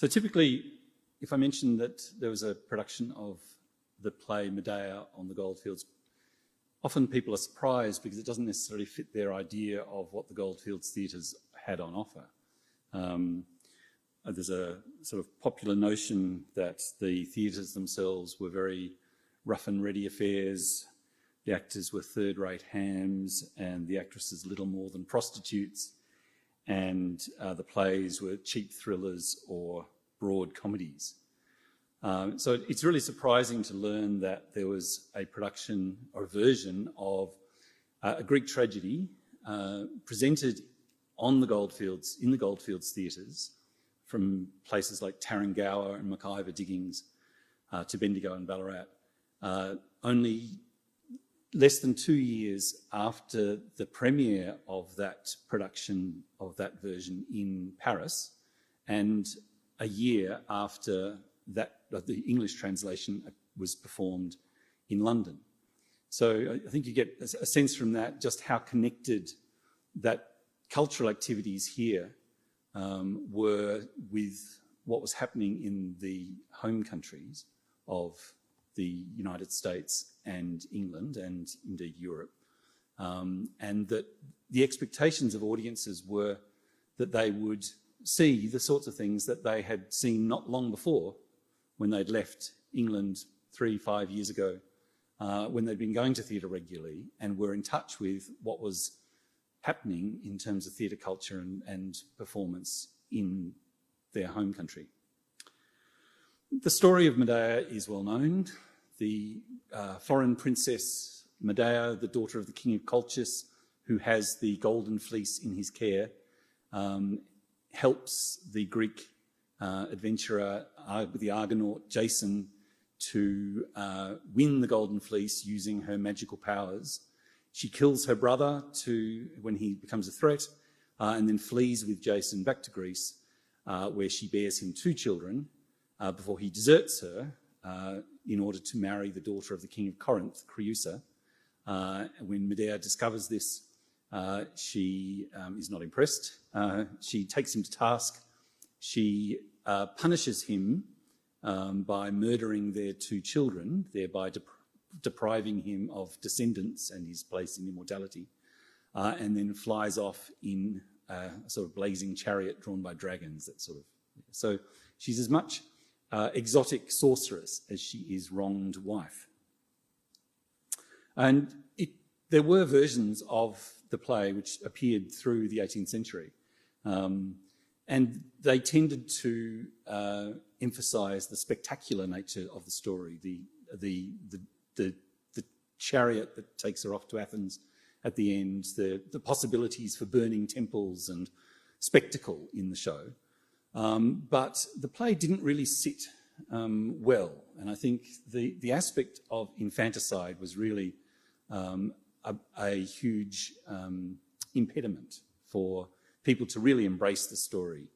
So typically, if I mention that there was a production of the play Medea on the Goldfields, often people are surprised because it doesn't necessarily fit their idea of what the Goldfields theatres had on offer. There's a sort of popular notion that the theatres themselves were very rough and ready affairs. The actors were third-rate hams and the actresses little more than prostitutes, and the plays were cheap thrillers or broad comedies. So it's really surprising to learn that there was a production or a version of a Greek tragedy presented on the Goldfields, in the Goldfields theatres, from places like Tarrangower and McIver Diggings to Bendigo and Ballarat, only less than 2 years after the premiere of that production of that version in Paris, and a year after that the English translation was performed in London. So I think you get a sense from that just how connected that cultural activities here were with what was happening in the home countries of the United States and England and indeed Europe, and that the expectations of audiences were that they would see the sorts of things that they had seen not long before when they'd left England 3-5 years ago, when they'd been going to theatre regularly and were in touch with what was happening in terms of theatre culture and performance in their home country. The story of Medea is well known. The foreign princess Medea, the daughter of the king of Colchis, who has the golden fleece in his care, helps the Greek adventurer, the Argonaut Jason, to win the golden fleece using her magical powers. She kills her brother when he becomes a threat, and then flees with Jason back to Greece, where she bears him 2 children before he deserts her in order to marry the daughter of the king of Corinth, Creusa. When Medea discovers this, she is not impressed. She takes him to task. She punishes him by murdering their 2 children, thereby depriving him of descendants and his place in immortality, and then flies off in a sort of blazing chariot drawn by dragons. So she's as much exotic sorceress as she is wronged wife. And there were versions of the play which appeared through the 18th century, and they tended to emphasise the spectacular nature of the story, the chariot that takes her off to Athens at the end, the possibilities for burning temples and spectacle in the show. But the play didn't really sit well, and I think the aspect of infanticide was really a huge impediment for people to really embrace the story.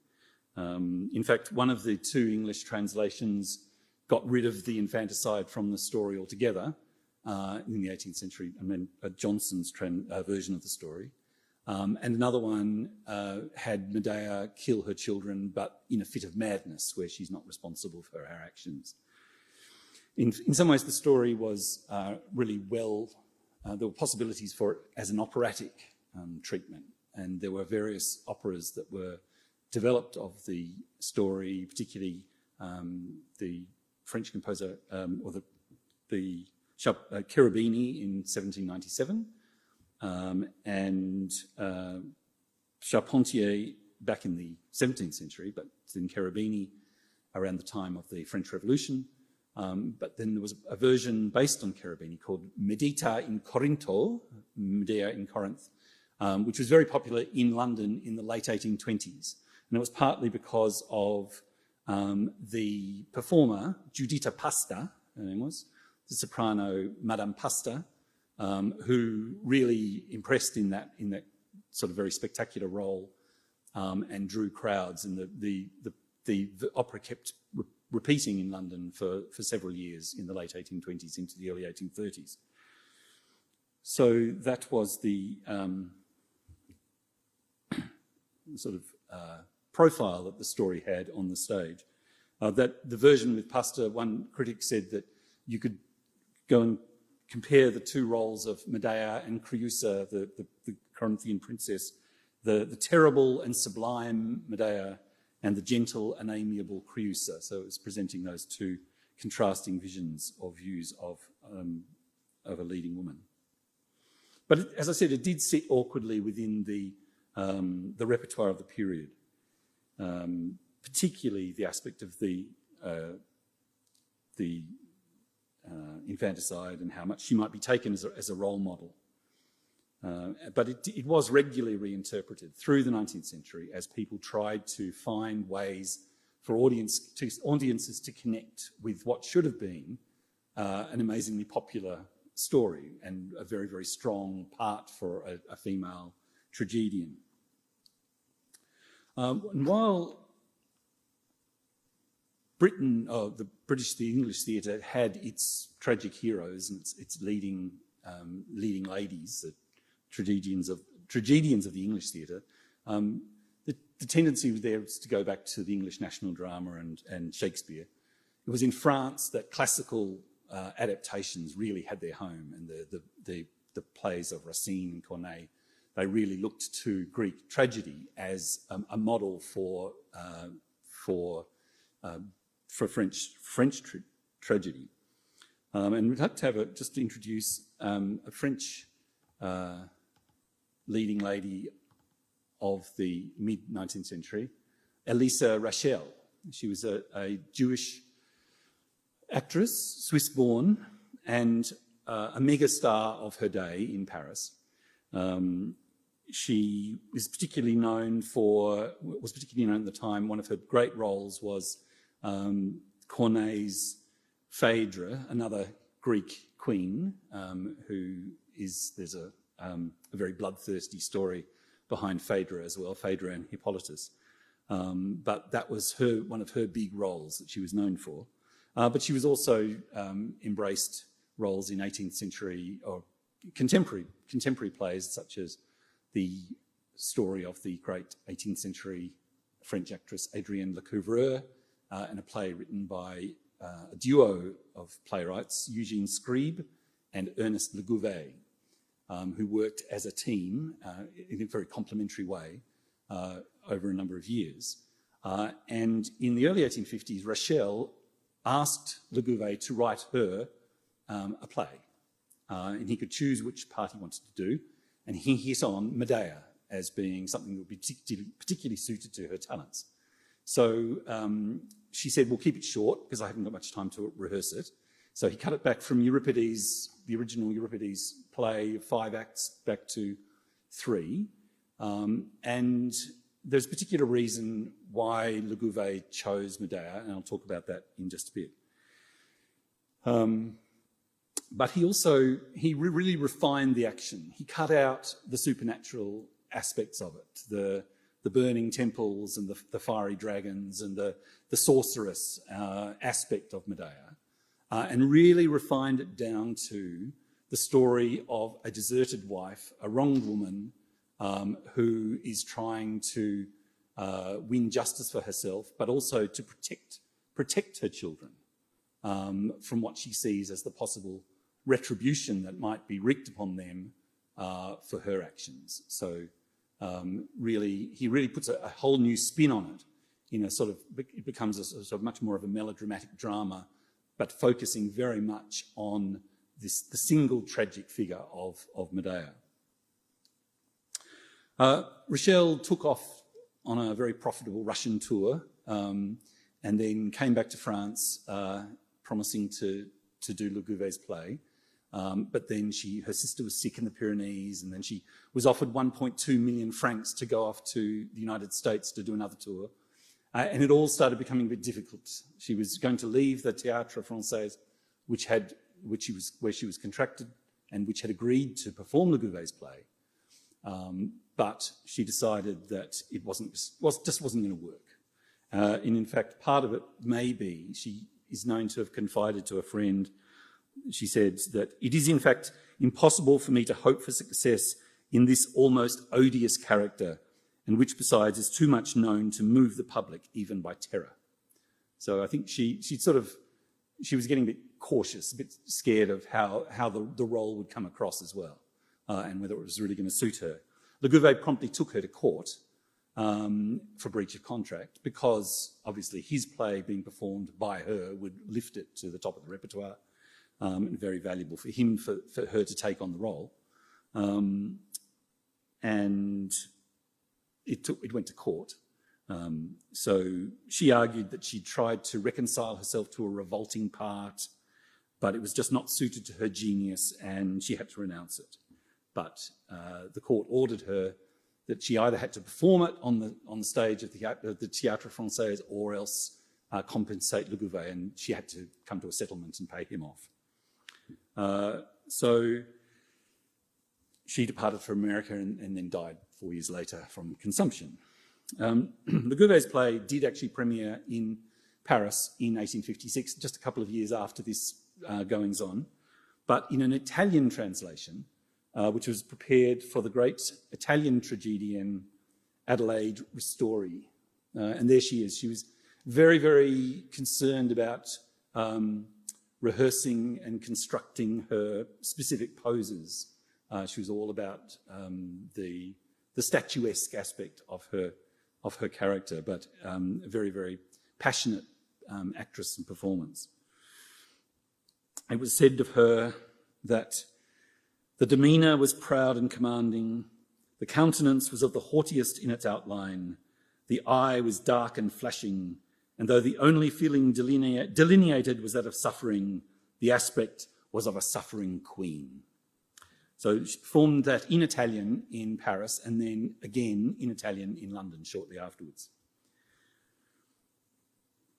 In fact, one of the 2 English translations got rid of the infanticide from the story altogether in the 18th century. I mean, Johnson's version of the story. And another one had Medea kill her children, but in a fit of madness where she's not responsible for her actions. In some ways, the story was really well, there were possibilities for it as an operatic treatment. And there were various operas that were developed of the story, particularly the French composer, or the Cherubini in 1797, and Charpentier back in the 17th century, but then Cherubini around the time of the French Revolution. But then there was a version based on Cherubini called Medea in Corinto, Medea in Corinth, which was very popular in London in the late 1820s. And it was partly because of the performer, Giuditta Pasta, her name was, the soprano Madame Pasta, who really impressed in that sort of very spectacular role and drew crowds. And the opera kept repeating in London for several years in the late 1820s into the early 1830s. So that was the sort of profile that the story had on the stage. That the version with Pastor, one critic said that you could go and compare the two roles of Medea and Creusa, the Corinthian princess, the terrible and sublime Medea and the gentle and amiable Creusa. So it was presenting those two contrasting views of a leading woman. But as I said, it did sit awkwardly within the repertoire of the period, particularly the aspect of the infanticide and how much she might be taken as a role model. But it was regularly reinterpreted through the 19th century as people tried to find ways for audiences to connect with what should have been an amazingly popular story and a very, very strong part for a female tragedian. And while Britain, the English theatre had its tragic heroes and its leading ladies, the tragedians of the English theatre, the tendency there was to go back to the English national drama and Shakespeare. It was in France that classical adaptations really had their home, and the plays of Racine and Corneille, they really looked to Greek tragedy as a model for French tragedy. And we'd like to have just to introduce a French leading lady of the mid-19th century, Elisa Rashel. She was a Jewish actress, Swiss-born, and a megastar of her day in Paris. She was particularly known at the time. One of her great roles was Corneille's Phaedra, another Greek queen, there's a very bloodthirsty story behind Phaedra as well, Phaedra and Hippolytus. But that was one of her big roles that she was known for. But she was also embraced roles in 18th century or contemporary plays, such as the story of the great 18th century French actress Adrienne Lecouvreur, and a play written by a duo of playwrights, Eugene Scribe and Ernest Laguerre, who worked as a team in a very complementary way over a number of years. And in the early 1850s, Rachel asked Laguerre to write her a play, and he could choose which part he wanted to do, and he hit on Medea as being something that would be particularly suited to her talents. So she said, we'll keep it short because I haven't got much time to rehearse it. So he cut it back from Euripides, the original Euripides play, 5 acts, back to 3. And there's a particular reason why Laguerre chose Medea, and I'll talk about that in just a bit. But he really refined the action. He cut out the supernatural aspects of it, the burning temples and the fiery dragons and the sorceress aspect of Medea, and really refined it down to the story of a deserted wife, a wronged woman who is trying to win justice for herself, but also to protect her children from what she sees as the possible retribution that might be wreaked upon them for her actions. So he really puts a whole new spin on it. It becomes a sort of much more of a melodramatic drama, but focusing very much on the single tragic figure of Medea. Rachel took off on a very profitable Russian tour, and then came back to France, promising to do Laguerre's play. But then her sister was sick in the Pyrenees, and then she was offered 1.2 million francs to go off to the United States to do another tour. And it all started becoming a bit difficult. She was going to leave the Théâtre Français, where she was contracted and which had agreed to perform Laguerre's play. But she decided that it just wasn't going to work. And in fact, part of it may be, she is known to have confided to a friend, she said that it is in fact impossible for me to hope for success in this almost odious character, and which besides is too much known to move the public even by terror. So I think she was getting a bit cautious, a bit scared of how the role would come across as well, and whether it was really going to suit her. Laguerre promptly took her to court for breach of contract, because obviously his play being performed by her would lift it to the top of the repertoire, and very valuable for him, for her to take on the role. And it went to court. So she argued that she tried to reconcile herself to a revolting part, but it was just not suited to her genius, and she had to renounce it. But the court ordered her that she either had to perform it on the stage of the Théâtre Français, or else compensate Laguerre, and she had to come to a settlement and pay him off. So she departed for America and then died 4 years later from consumption. Laguerre's play did actually premiere in Paris in 1856, just a couple of years after this goings on, but in an Italian translation, which was prepared for the great Italian tragedian Adelaide Ristori. And there she is. She was very, very concerned about rehearsing and constructing her specific poses. She was all about the statuesque aspect of her character, but a very, very passionate actress and performance. It was said of her that the demeanour was proud and commanding, the countenance was of the haughtiest in its outline, the eye was dark and flashing, and though the only feeling delineated was that of suffering, the aspect was of a suffering queen. So she performed that in Italian in Paris, and then again in Italian in London shortly afterwards.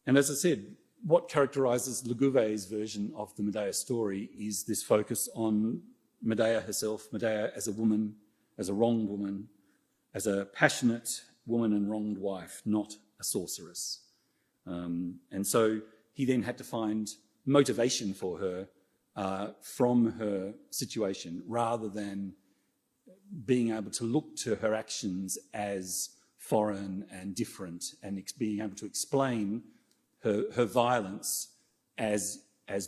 And as I said, what characterises Laguerre's version of the Medea story is this focus on Medea herself, Medea as a woman, as a wronged woman, as a passionate woman and wronged wife, not a sorceress. And so he then had to find motivation for her from her situation, rather than being able to look to her actions as foreign and different, and being able to explain her violence as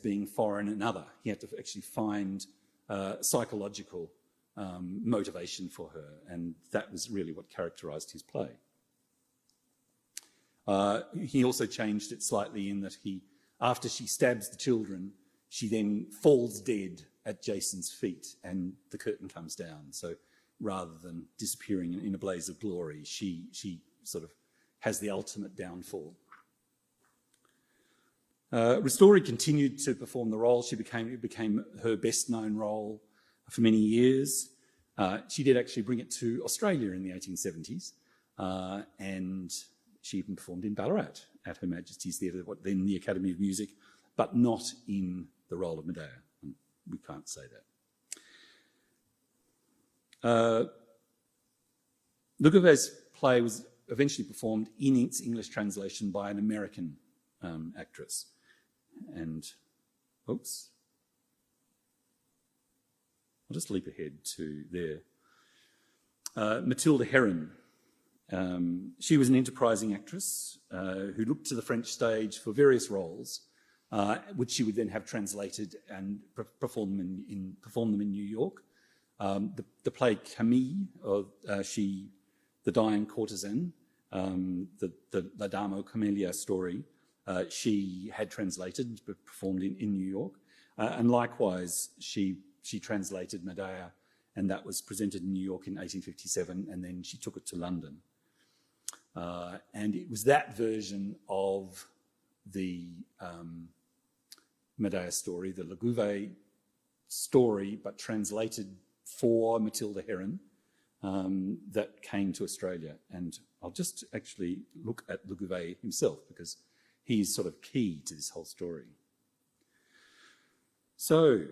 being foreign and other. He had to actually find psychological motivation for her, and that was really what characterised his play. He also changed it slightly in that after she stabs the children, she then falls dead at Jason's feet and the curtain comes down. So rather than disappearing in a blaze of glory, she sort of has the ultimate downfall. Ristori continued to perform the role. It became her best-known role for many years. She did actually bring it to Australia in the 1870s, and she even performed in Ballarat at Her Majesty's Theatre, then the Academy of Music, but not in the role of Medea. We can't say that. Laguerre's play was eventually performed in its English translation by an American actress. And, oops, I'll just leap ahead to there. Matilda Heron. She was an enterprising actress who looked to the French stage for various roles, which she would then have translated and perform them in New York. The play Camille, the dying courtesan, the Damo Camelia story, she had translated but performed in New York. And likewise, she translated Medea, and that was presented in New York in 1857, and then she took it to London. And it was that version of the Medea story, the Laguerre story, but translated for Matilda Heron, that came to Australia. And I'll just actually look at Laguerre himself, because he's sort of key to this whole story. So,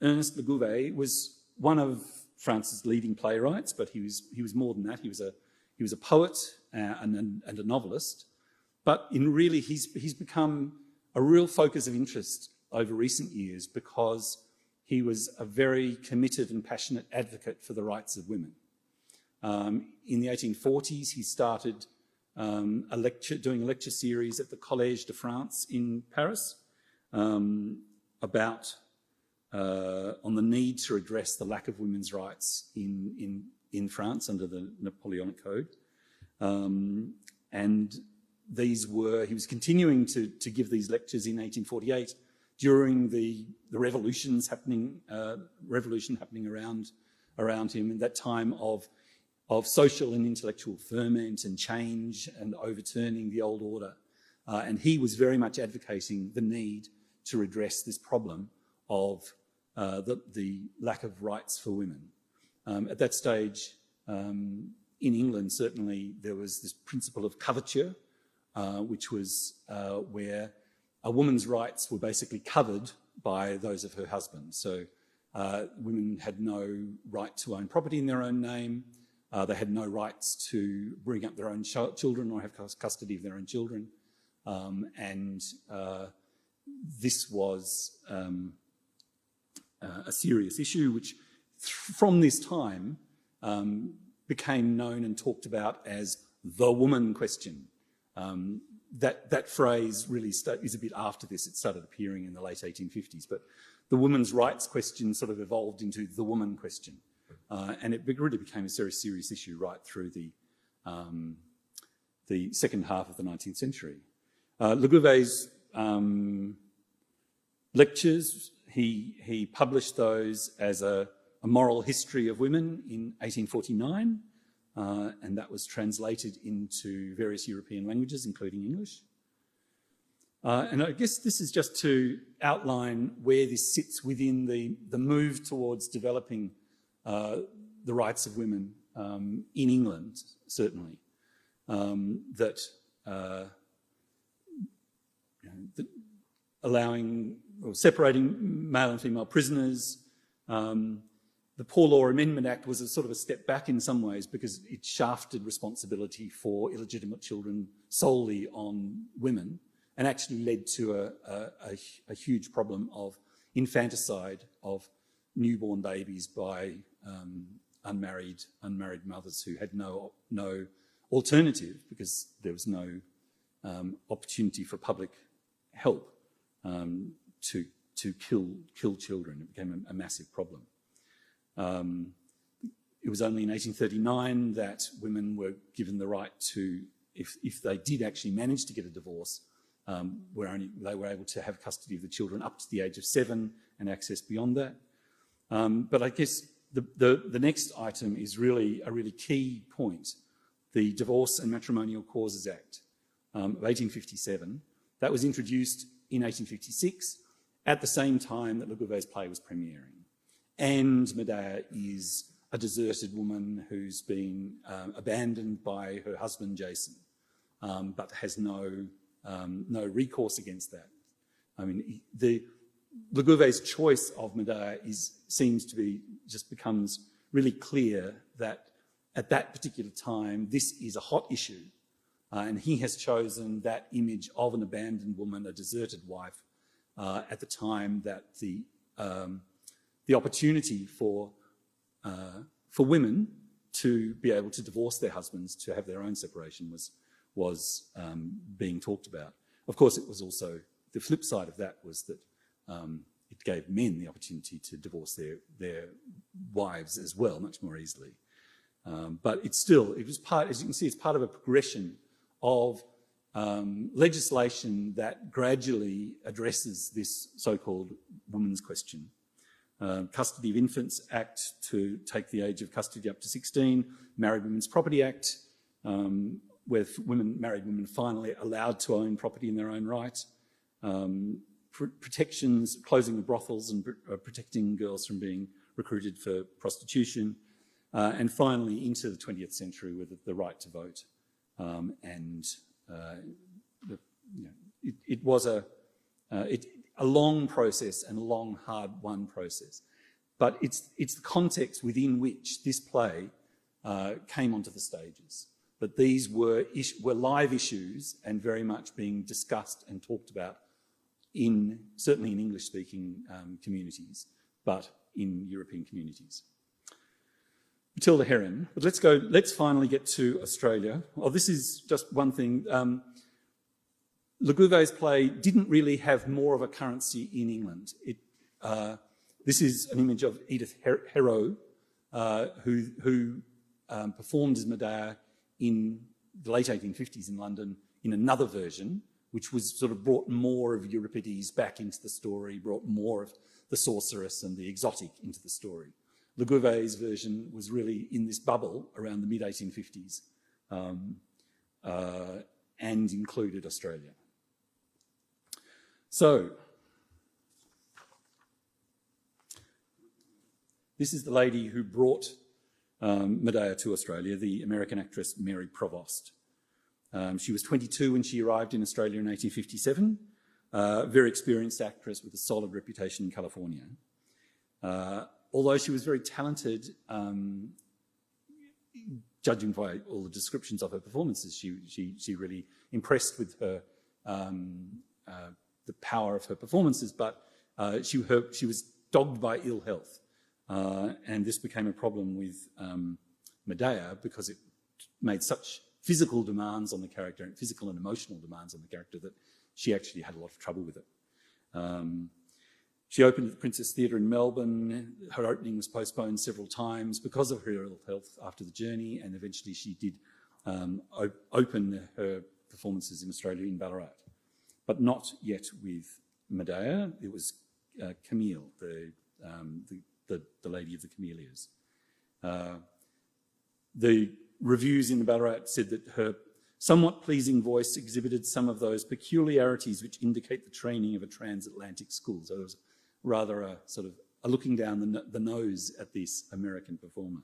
Ernest Laguerre was one of France's leading playwrights, but he was more than that. He was a poet and a novelist, but he's become a real focus of interest over recent years, because he was a very committed and passionate advocate for the rights of women. In the 1840s, he started doing a lecture series at the Collège de France in Paris about on the need to address the lack of women's rights in France under the Napoleonic Code. And he was continuing to give these lectures in 1848 during the revolution happening around him, in that time of social and intellectual ferment and change and overturning the old order. And he was very much advocating the need to redress this problem of the lack of rights for women. At that stage, in England, certainly, there was this principle of coverture, which was where a woman's rights were basically covered by those of her husband. So women had no right to own property in their own name. They had no rights to bring up their own children or have custody of their own children. This was a serious issue, which from this time became known and talked about as the woman question. That phrase really is a bit after this. It started appearing in the late 1850s, but the women's rights question sort of evolved into the woman question. And it really became a very serious issue right through the second half of the 19th century. Laguerre's lectures, he published those as a moral history of women in 1849, and that was translated into various European languages, including English. And I guess this is just to outline where this sits within the move towards developing the rights of women in England, certainly, that allowing or separating male and female prisoners. The Poor Law Amendment Act was a sort of a step back in some ways because it shafted responsibility for illegitimate children solely on women and actually led to a huge problem of infanticide of newborn babies by unmarried mothers who had no alternative because there was no opportunity for public help to kill children. It became a massive problem. It was only in 1839 that women were given the right to, if they did actually manage to get a divorce, they were able to have custody of the children up to the age of 7 and access beyond that. But I guess the next item is really a really key point, the Divorce and Matrimonial Causes Act of 1857. That was introduced in 1856 at the same time that Laguerre's play was premiering. And Medea is a deserted woman who's been abandoned by her husband, Jason, but has no recourse against that. I mean, Laguerre's choice of Medea becomes really clear that at that particular time, this is a hot issue. And he has chosen that image of an abandoned woman, a deserted wife, at the time that the opportunity for women to be able to divorce their husbands, to have their own separation, was being talked about. Of course, it was also the flip side of that was that it gave men the opportunity to divorce their wives as well, much more easily. But it was part, as you can see, it's part of a progression of legislation that gradually addresses this so-called women's question. Custody of Infants Act to take the age of custody up to 16, Married Women's Property Act, with married women finally allowed to own property in their own right, protections, closing of brothels and protecting girls from being recruited for prostitution, and finally into the 20th century with the right to vote. It was a long process and a long, hard-won process. But it's the context within which this play came onto the stages. But these were live issues and very much being discussed and talked about certainly in English-speaking communities, but in European communities. Matilda Heron. But let's finally get to Australia. Oh, this is just one thing. Laguerre's play didn't really have more of a currency in England. This is an image of Edith Heron, who performed as Medea in the late 1850s in London in another version, which was sort of brought more of Euripides back into the story, brought more of the sorceress and the exotic into the story. Laguerre's version was really in this bubble around the mid-1850s and included Australia. So, this is the lady who brought Medea to Australia, the American actress Mary Provost. She was 22 when she arrived in Australia in 1857, very experienced actress with a solid reputation in California. Although she was very talented, judging by all the descriptions of her performances, she really impressed with her the power of her performances, but she was dogged by ill health. And this became a problem with Medea because it made such physical demands on the character, and physical and emotional demands on the character, that she actually had a lot of trouble with it. She opened at the Princess Theatre in Melbourne. Her opening was postponed several times because of her ill health after the journey, and eventually she did open her performances in Australia in Ballarat, but not yet with Medea. It was Camille, the Lady of the Camellias. The reviews in the Ballarat said that her somewhat pleasing voice exhibited some of those peculiarities which indicate the training of a transatlantic school. So it was rather a sort of a looking down the nose at this American performer.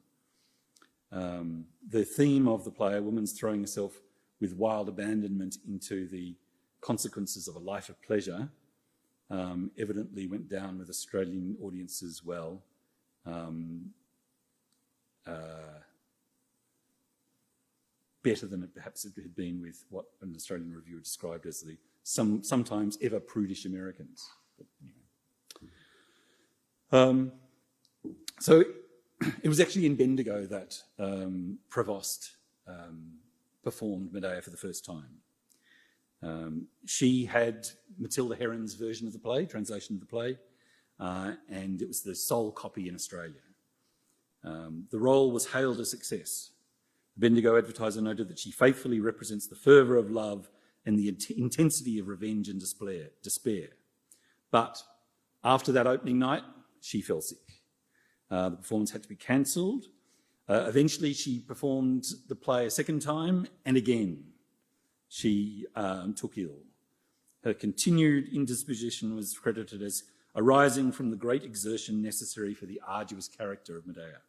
The theme of the play, a woman's throwing herself with wild abandonment into the consequences of a life of pleasure, evidently went down with Australian audiences well. Better than it perhaps it had been with what an Australian reviewer described as the sometimes ever prudish Americans. But anyway. So it was actually in Bendigo that Provost performed Medea for the first time. She had Matilda Heron's version of the play, translation of the play, and it was the sole copy in Australia. The role was hailed a success. The Bendigo advertiser noted that she faithfully represents the fervour of love and the intensity of revenge and despair. But after that opening night, she fell sick. The performance had to be cancelled. Eventually, she performed the play a second time, and again, she took ill. Her continued indisposition was credited as arising from the great exertion necessary for the arduous character of Medea.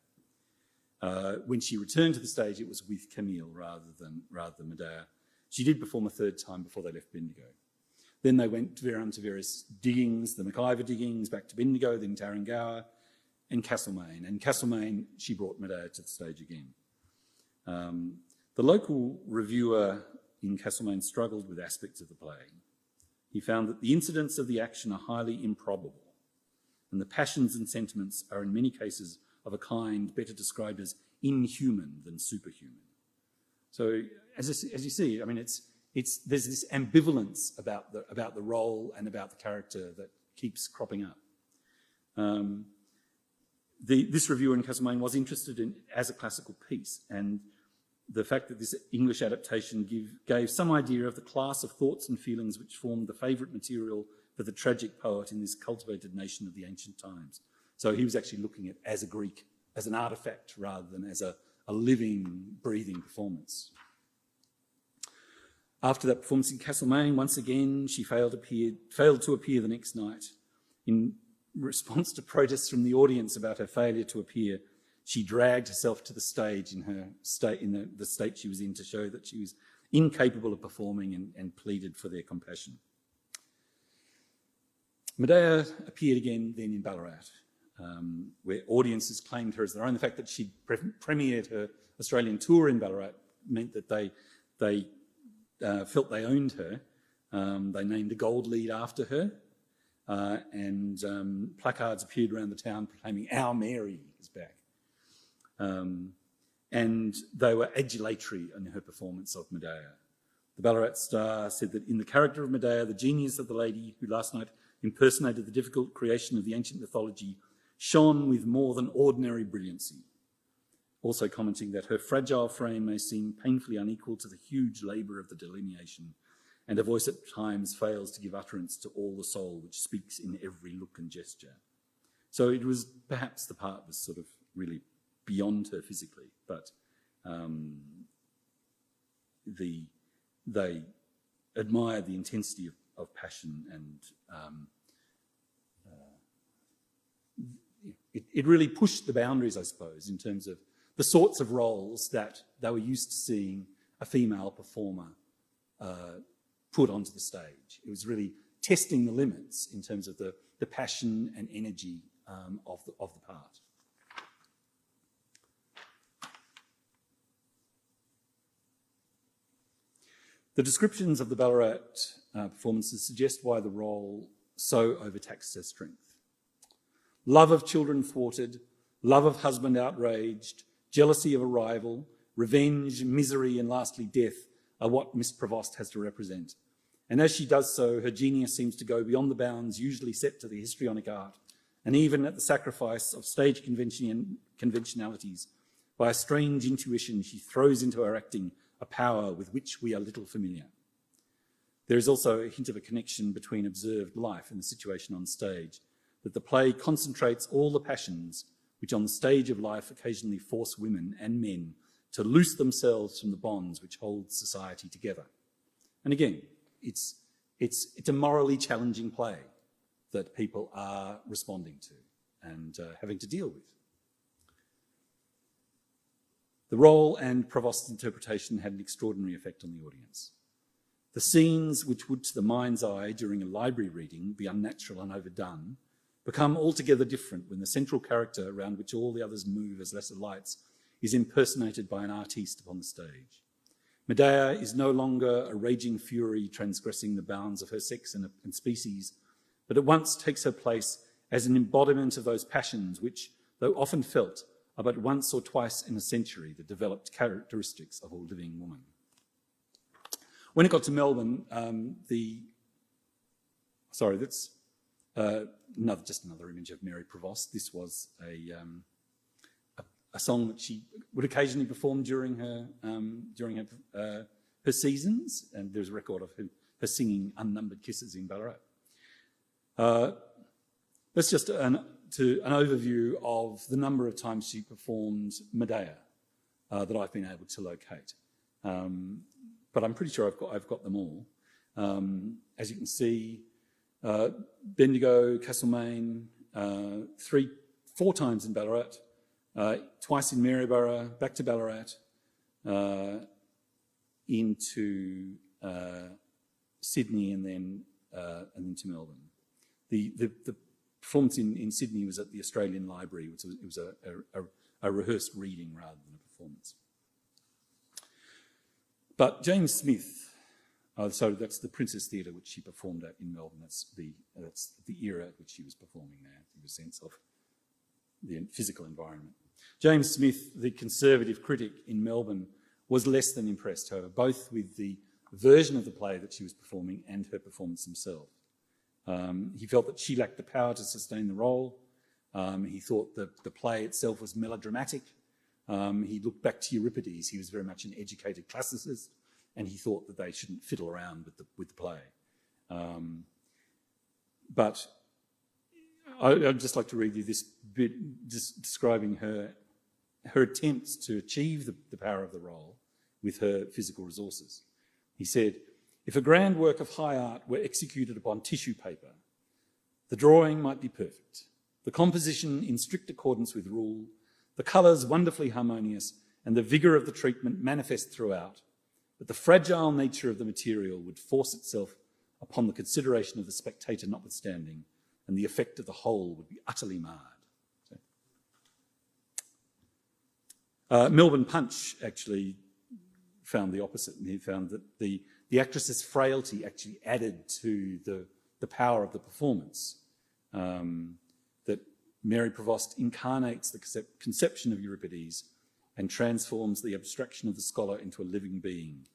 When she returned to the stage, it was with Camille rather than Medea. She did perform a third time before they left Bendigo. Then they went on to various diggings, the McIver diggings, back to Bendigo, then Tarrangower, and Castlemaine. And Castlemaine, she brought Medea to the stage again. The local reviewer in Castlemaine struggled with aspects of the play. He found that the incidents of the action are highly improbable, and the passions and sentiments are in many cases of a kind better described as inhuman than superhuman. So, as you see, I mean, there's this ambivalence about the role and about the character that keeps cropping up. This reviewer in Castlemaine was interested in as a classical piece, and the fact that this English adaptation gave some idea of the class of thoughts and feelings which formed the favourite material for the tragic poet in this cultivated nation of the ancient times. So he was actually looking at it as a Greek, as an artefact, rather than as a living, breathing performance. After that performance in Castlemaine, once again, she failed to appear the next night. In response to protests from the audience about her failure to appear, she dragged herself to the stage in the state she was in to show that she was incapable of performing and pleaded for their compassion. Medea appeared again then in Ballarat, where audiences claimed her as their own. The fact that she'd premiered her Australian tour in Ballarat meant that they felt they owned her. They named a gold lead after her, and placards appeared around the town proclaiming, "Our Mary is back." and they were adulatory in her performance of Medea. The Ballarat Star said that in the character of Medea, the genius of the lady who last night impersonated the difficult creation of the ancient mythology shone with more than ordinary brilliancy. Also commenting that her fragile frame may seem painfully unequal to the huge labour of the delineation, and her voice at times fails to give utterance to all the soul which speaks in every look and gesture. So it was perhaps the part was sort of really beyond her physically, but they admired the intensity of passion, and it really pushed the boundaries, I suppose, in terms of the sorts of roles that they were used to seeing a female performer put onto the stage. It was really testing the limits in terms of the passion and energy of the part. The descriptions of the Ballarat performances suggest why the role so overtaxed her strength. Love of children thwarted, love of husband outraged, jealousy of a rival, revenge, misery, and lastly death are what Miss Prevost has to represent. And as she does so, her genius seems to go beyond the bounds usually set to the histrionic art, and even at the sacrifice of stage conventionalities, by a strange intuition she throws into her acting a power with which we are little familiar. There is also a hint of a connection between observed life and the situation on stage, that the play concentrates all the passions which on the stage of life occasionally force women and men to loose themselves from the bonds which hold society together. And again, it's a morally challenging play that people are responding to and having to deal with. The role and Provost's interpretation had an extraordinary effect on the audience. The scenes which would to the mind's eye during a library reading be unnatural and overdone become altogether different when the central character around which all the others move as lesser lights is impersonated by an artiste upon the stage. Medea is no longer a raging fury transgressing the bounds of her sex and species, but at once takes her place as an embodiment of those passions which, though often felt, are but once or twice in a century the developed characteristics of a living woman. When it got to Melbourne, that's just another image of Mary Prevost. This was a song that she would occasionally perform during her seasons, and there's a record of her singing Unnumbered Kisses in Ballarat. That's just an overview of the number of times she performed Medea that I've been able to locate. But I'm pretty sure I've got them all. As you can see, Bendigo, Castlemaine, 4 times in Ballarat, twice in Maryborough, back to Ballarat, into Sydney, and then to Melbourne. The performance in Sydney was at the Australian Library. It was a rehearsed reading rather than a performance. But James Smith, so that's the Princess Theatre which she performed at in Melbourne. That's the era at which she was performing there, to give a sense of the physical environment. James Smith, the conservative critic in Melbourne, was less than impressed, however, both with the version of the play that she was performing and her performance himself. He felt that she lacked the power to sustain the role. He thought that the play itself was melodramatic. He looked back to Euripides. He was very much an educated classicist, and he thought that they shouldn't fiddle around with the play. But I'd just like to read you this bit, just describing her attempts to achieve the power of the role with her physical resources. He said, "If a grand work of high art were executed upon tissue paper, the drawing might be perfect, the composition in strict accordance with rule, the colours wonderfully harmonious, and the vigour of the treatment manifest throughout, but the fragile nature of the material would force itself upon the consideration of the spectator notwithstanding, and the effect of the whole would be utterly marred." Melbourne Punch actually found the opposite, and he found that the actress's frailty actually added to the power of the performance. That Mary Prevost incarnates the conception of Euripides and transforms the abstraction of the scholar into a living being,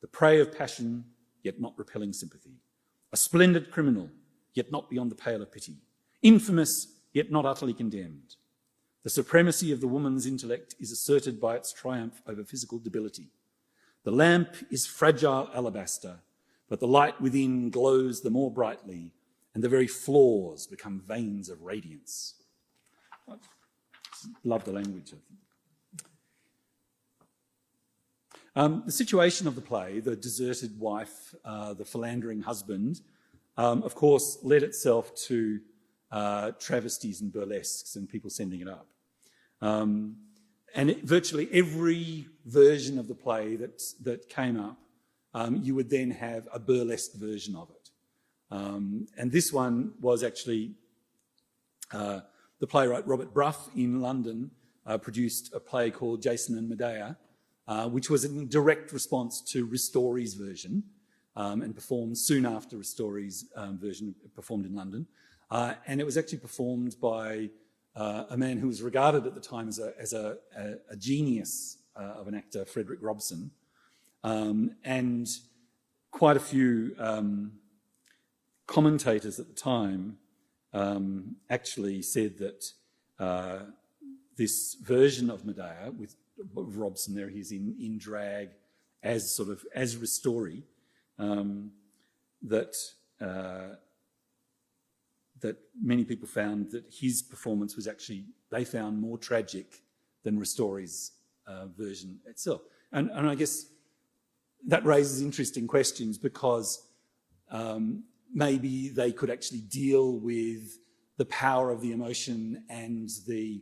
the prey of passion, yet not repelling sympathy, a splendid criminal, yet not beyond the pale of pity, infamous, yet not utterly condemned. The supremacy of the woman's intellect is asserted by its triumph over physical debility. The lamp is fragile alabaster, but the light within glows the more brightly, and the very floors become veins of radiance. I love the language, I think. The situation of the play, the deserted wife, the philandering husband, of course, led itself to travesties and burlesques and people sending it up. Virtually every version of the play that came up, you would then have a burlesque version of it. And this one was actually the playwright Robert Brough in London produced a play called Jason and Medea, which was in direct response to Ristori's version and performed soon after Ristori's version performed in London. And it was actually performed by a man who was regarded at the time as a genius of an actor, Frederick Robson. And quite a few commentators at the time actually said that this version of Medea, with Robson there, he's in drag as Ristori, that many people found that his performance was actually, they found more tragic than Ristori's version itself. And I guess that raises interesting questions because maybe they could actually deal with the power of the emotion and the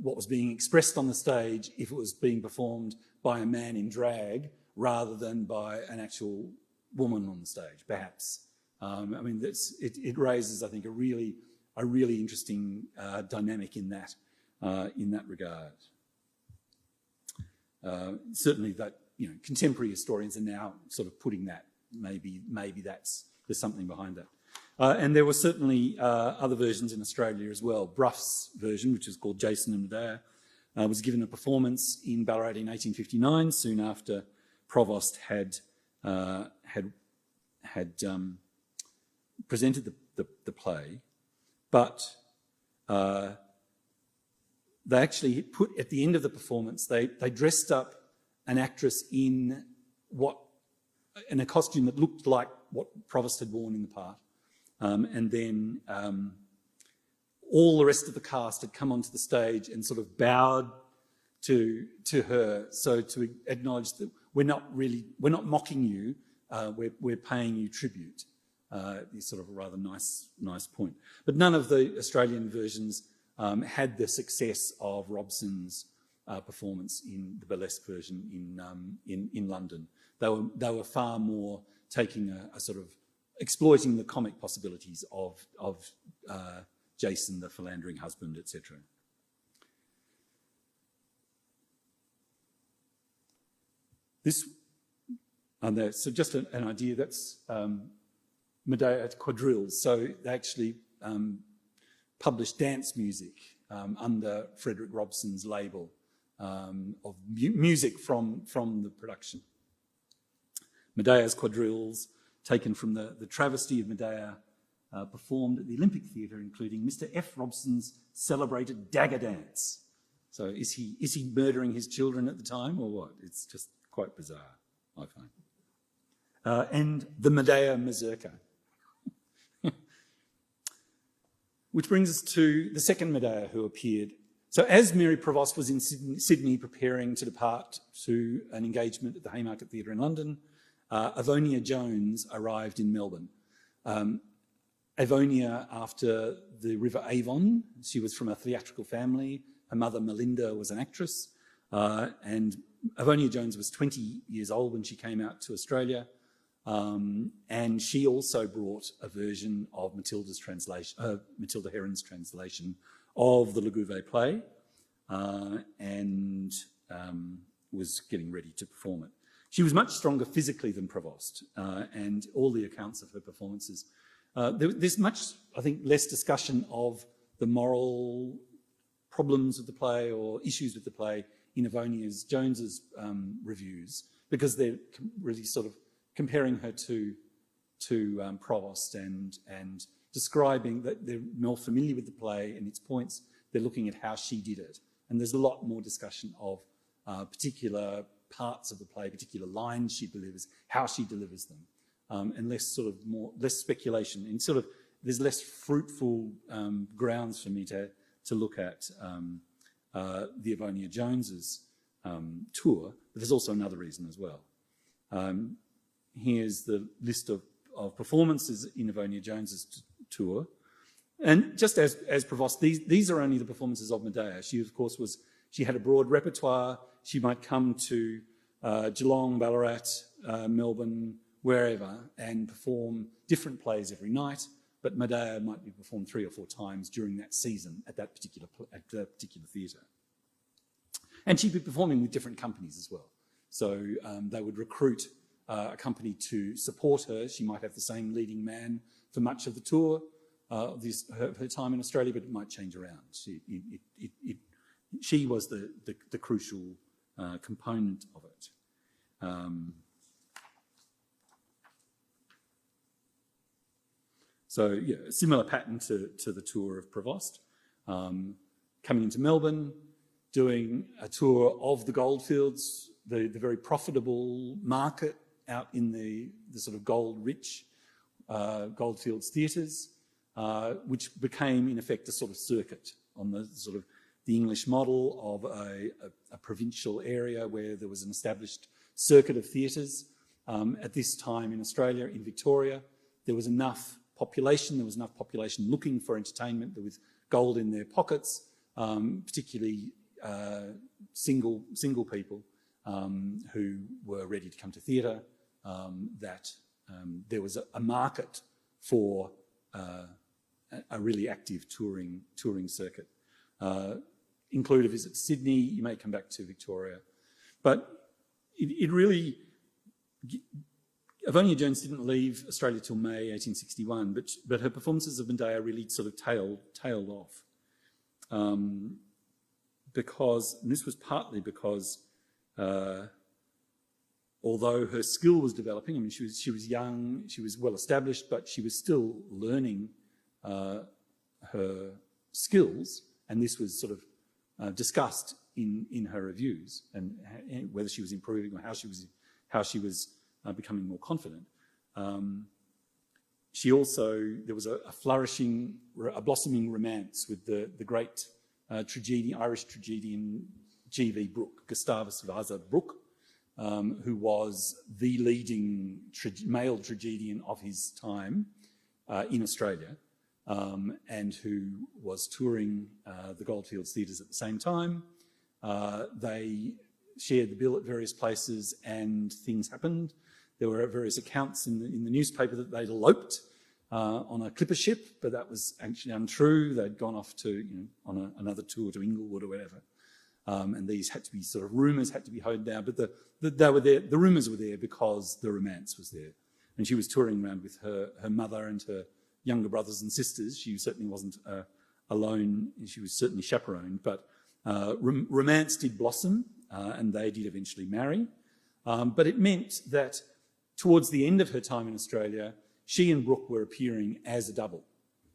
what was being expressed on the stage if it was being performed by a man in drag rather than by an actual woman on the stage, perhaps. I mean, it raises, I think, a really interesting dynamic in that regard. Certainly, that contemporary historians are now sort of putting that maybe there's something behind that. And there were certainly other versions in Australia as well. Brough's version, which is called Jason and Medea, was given a performance in Ballarat in 1859, soon after Provost had presented the play, but they actually put at the end of the performance, they dressed up an actress in a costume that looked like what Provost had worn in the part. And then all the rest of the cast had come onto the stage and sort of bowed to her, so to acknowledge that we're not mocking you, we're paying you tribute. Is sort of a rather nice point. But none of the Australian versions had the success of Robson's performance in the burlesque version in London. They were far more taking a sort of exploiting the comic possibilities of Jason, the philandering husband, etc. So just an idea, that's Medea Quadrilles. So they actually published dance music under Frederick Robson's label of music from the production. Medea's Quadrilles, taken from the travesty of Medea, performed at the Olympic Theatre, including Mr. F. Robson's celebrated dagger dance. So is he murdering his children at the time or what? It's just quite bizarre, I find. And the Medea Mazurka. Which brings us to the second Medea who appeared. So as Mary Prevost was in Sydney preparing to depart to an engagement at the Haymarket Theatre in London, Avonia Jones arrived in Melbourne. Avonia, after the River Avon, she was from a theatrical family. Her mother, Melinda, was an actress. And Avonia Jones was 20 years old when she came out to Australia. And she also brought a version of Matilda Heron's translation of the Laguerre play and was getting ready to perform it. She was much stronger physically than Prevost, and all the accounts of her performances. There's much, I think, less discussion of the moral problems of the play or issues with the play in Jones's reviews, because they're really sort of comparing her to Provost and describing that they're more familiar with the play and its points. They're looking at how she did it. And there's a lot more discussion of particular parts of the play, particular lines she delivers, how she delivers them, and less speculation. And sort of there's less fruitful grounds for me to look at the Avonia Jones's tour, but there's also another reason as well. Here's the list of performances in Avonia Jones's tour. And just as Provost, these are only the performances of Medea. She, of course, she had a broad repertoire. She might come to Geelong, Ballarat, Melbourne, wherever, and perform different plays every night, but Medea might be performed 3 or 4 times during that season at that particular theatre. And she'd be performing with different companies as well. So they would recruit a company to support her. She might have the same leading man for much of the tour, her time in Australia, but it might change around. She was the crucial component of it. So yeah, a similar pattern to the tour of Provost. Coming into Melbourne, doing a tour of the Goldfields, the very profitable market out in the sort of gold-rich Goldfields theatres, which became in effect a sort of circuit on the sort of the English model of a provincial area where there was an established circuit of theatres. At this time in Australia, in Victoria, there was enough population looking for entertainment. There was gold in their pockets, particularly single people who were ready to come to theatre, that there was a market for a really active touring circuit. Include a visit to Sydney. You may come back to Victoria. But it really... Avonia Jones didn't leave Australia till May 1861, but her performances of Medea really sort of tailed off. Because, and this was partly because, although her skill was developing, I mean, she was young, she was well established, but she was still learning her skills, and this was sort of discussed in her reviews, and whether she was improving or how she was becoming more confident. There was a blossoming romance with the great Irish tragedian G.V. Brooke, Gustavus Vasa Brooke, who was the leading male tragedian of his time in Australia, and who was touring the Goldfields theatres at the same time. They shared the bill at various places, and things happened. There were various accounts in the newspaper that they'd eloped on a clipper ship, but that was actually untrue. They'd gone off to, on another tour to Inglewood or whatever. And these had to be sort of rumours had to be honed down, but they were there. The rumours were there because the romance was there. And she was touring around with her mother and her younger brothers and sisters. She certainly wasn't alone. She was certainly chaperoned, but romance did blossom, and they did eventually marry. But it meant that towards the end of her time in Australia, she and Brooke were appearing as a double.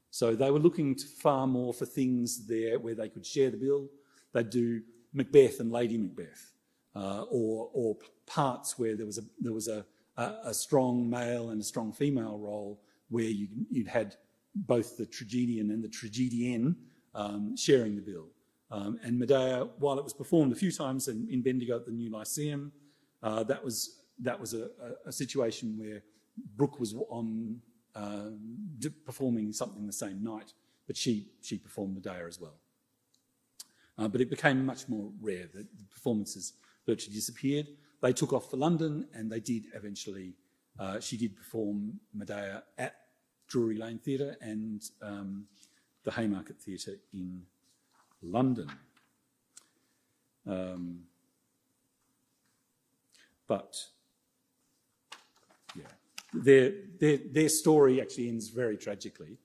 So they were looking far more for things there where they could share the bill. They'd do Macbeth and Lady Macbeth, or parts where there was a strong male and a strong female role where you'd had both the tragedian and the tragedienne sharing the bill. And Medea, while it was performed a few times in Bendigo at the New Lyceum, that was a situation where Brooke was on performing something the same night, but she performed Medea as well. But it became much more rare. The performances virtually disappeared. They took off for London, and they did eventually. She did perform Medea at Drury Lane Theatre and the Haymarket Theatre in London. But yeah, their story actually ends very tragically.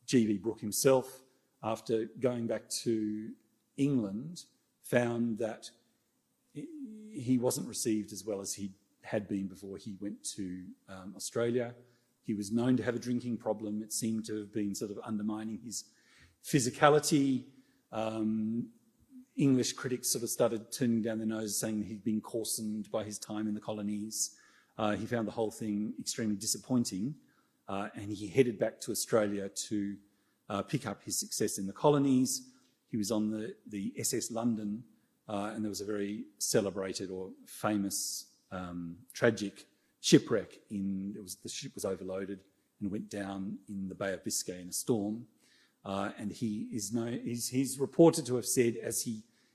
G.V. Brooke himself, after going back to England, found that he wasn't received as well as he had been before he went to Australia. He was known to have a drinking problem. It seemed to have been sort of undermining his physicality. English critics sort of started turning down their nose, saying that he'd been coarsened by his time in the colonies. He found the whole thing extremely disappointing, and he headed back to Australia to pick up his success in the colonies. He was on the SS London, and there was a very celebrated or famous tragic shipwreck. The ship was overloaded and went down in the Bay of Biscay in a storm. And he's reported to have said,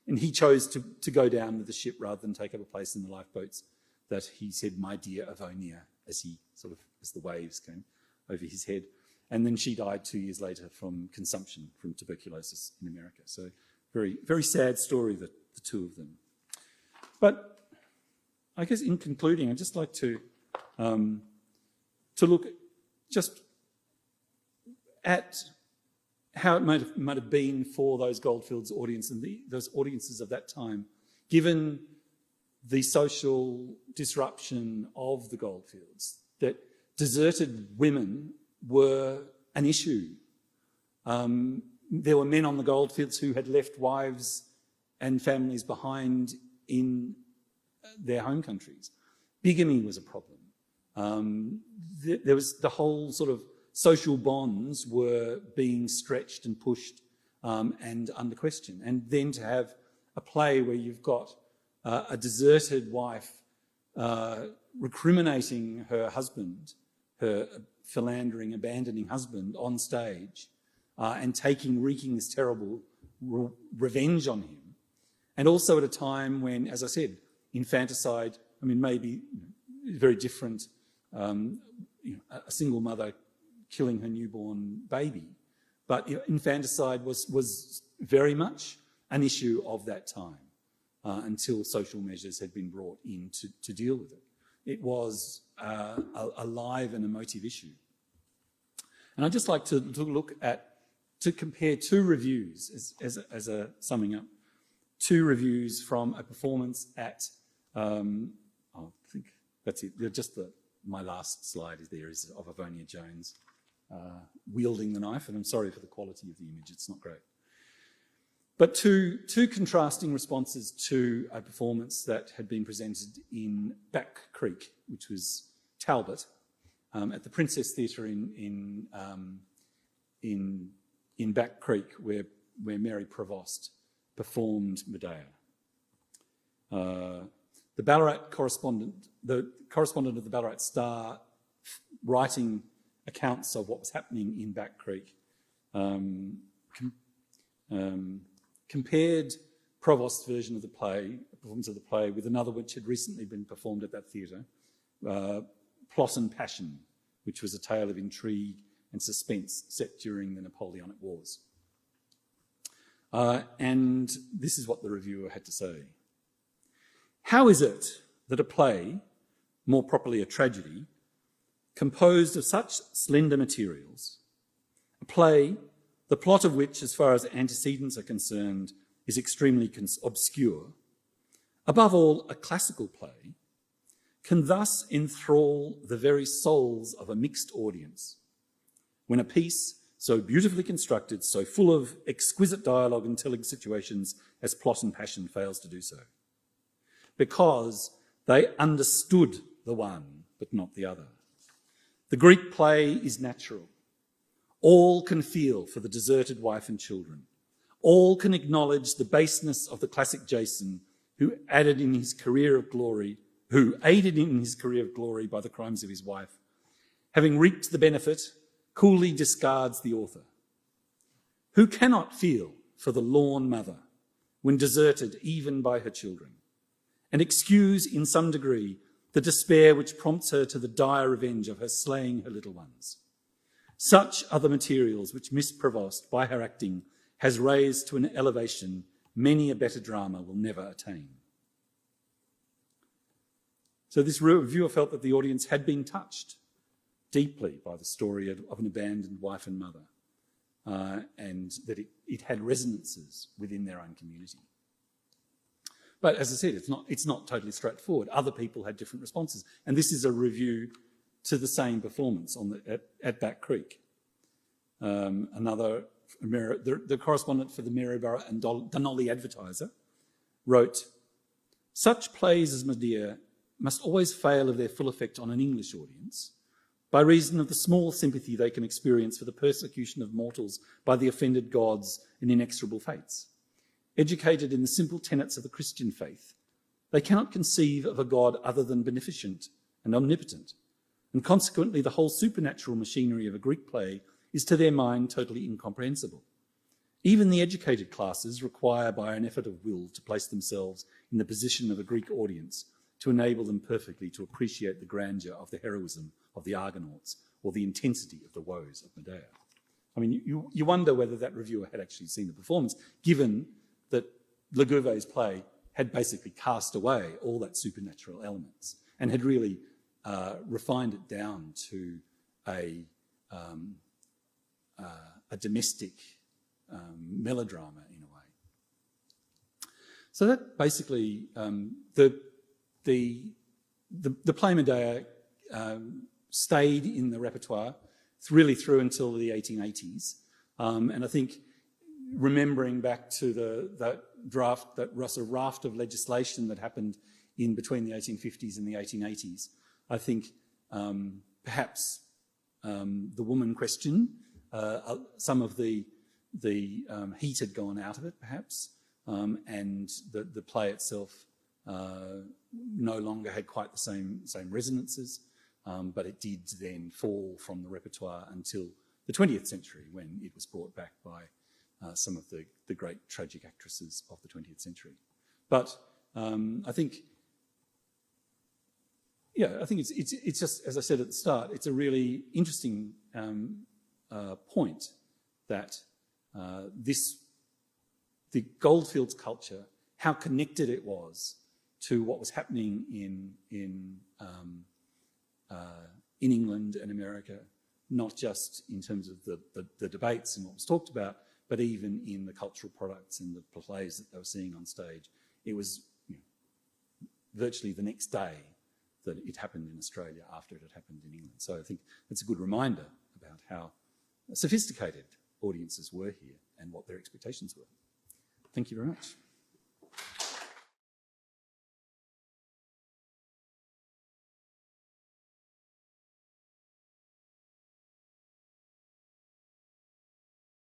and he chose to go down with the ship rather than take up a place in the lifeboats, that he said, "My dear Avonia," as the waves came over his head. And then she died 2 years later from consumption from tuberculosis in America. So very, very sad story, the two of them. But I guess in concluding, I'd just like to look just at how it might have been for those Goldfields audience and those audiences of that time, given the social disruption of the Goldfields, that deserted women were an issue. There were men on the Goldfields who had left wives and families behind in their home countries. Bigamy was a problem. There was the whole sort of social bonds were being stretched and pushed and under question. And then to have a play where you've got a deserted wife recriminating her husband, her philandering, abandoning husband on stage, and wreaking this terrible revenge on him. And also at a time when, as I said, infanticide, I mean, maybe very different, a single mother killing her newborn baby, but infanticide was very much an issue of that time until social measures had been brought in to deal with it. It was a live and emotive issue. And I'd just like to compare two reviews as a summing up, two reviews from a performance at, I think that's it, my last slide is of Avonia Jones wielding the knife, and I'm sorry for the quality of the image, it's not great. But two contrasting responses to a performance that had been presented in Back Creek, which was Talbot, at the Princess Theatre in Back Creek, where Mary Prevost performed Medea. The Ballarat correspondent of the Ballarat Star, writing accounts of what was happening in Back Creek, compared Provost's version of the play, performance of the play, with another which had recently been performed at that theatre, Plot and Passion, which was a tale of intrigue and suspense set during the Napoleonic Wars. And this is what the reviewer had to say. How is it that a play, more properly a tragedy, composed of such slender materials, a play, the plot of which, as far as antecedents are concerned, is extremely obscure, above all a classical play, can thus enthrall the very souls of a mixed audience, when a piece so beautifully constructed, so full of exquisite dialogue and telling situations as Plot and Passion fails to do so? Because they understood the one, but not the other. The Greek play is natural. All can feel for the deserted wife and children. All can acknowledge the baseness of the classic Jason, who aided in his career of glory by the crimes of his wife. Having reaped the benefit, coolly discards the author. Who cannot feel for the lorn mother when deserted even by her children, and excuse in some degree the despair which prompts her to the dire revenge of her slaying her little ones? Such are the materials which Miss Prevost, by her acting, has raised to an elevation many a better drama will never attain. So this reviewer felt that the audience had been touched deeply by the story of an abandoned wife and mother, and that it had resonances within their own community. But as I said, it's not totally straightforward. Other people had different responses, and this is a review to the same performance at Back Creek. The correspondent for the Maryborough and Dunolly Advertiser wrote, "Such plays as Medea must always fail of their full effect on an English audience by reason of the small sympathy they can experience for the persecution of mortals by the offended gods and inexorable fates. Educated in the simple tenets of the Christian faith, they cannot conceive of a God other than beneficent and omnipotent, and consequently the whole supernatural machinery of a Greek play is to their mind totally incomprehensible. Even the educated classes require by an effort of will to place themselves in the position of a Greek audience to enable them perfectly to appreciate the grandeur of the heroism of the Argonauts or the intensity of the woes of Medea." I mean, you wonder whether that reviewer had actually seen the performance, given that Laguerre's play had basically cast away all that supernatural elements and had really refined it down to a domestic melodrama in a way. So that basically the play Medea stayed in the repertoire really through until the 1880s, and I think remembering back to that raft of legislation that happened in between the 1850s and the 1880s, I think perhaps the woman question, some of the heat had gone out of it, perhaps, and the play itself no longer had quite the same resonances, but it did then fall from the repertoire until the 20th century, when it was brought back by some of the great tragic actresses of the 20th century. But I think it's just, as I said at the start, it's a really interesting point that the Goldfields culture, how connected it was to what was happening in England and America, not just in terms of the debates and what was talked about, but even in the cultural products and the plays that they were seeing on stage. It was virtually the next day that it happened in Australia after it had happened in England. So I think it's a good reminder about how sophisticated audiences were here and what their expectations were. Thank you very much.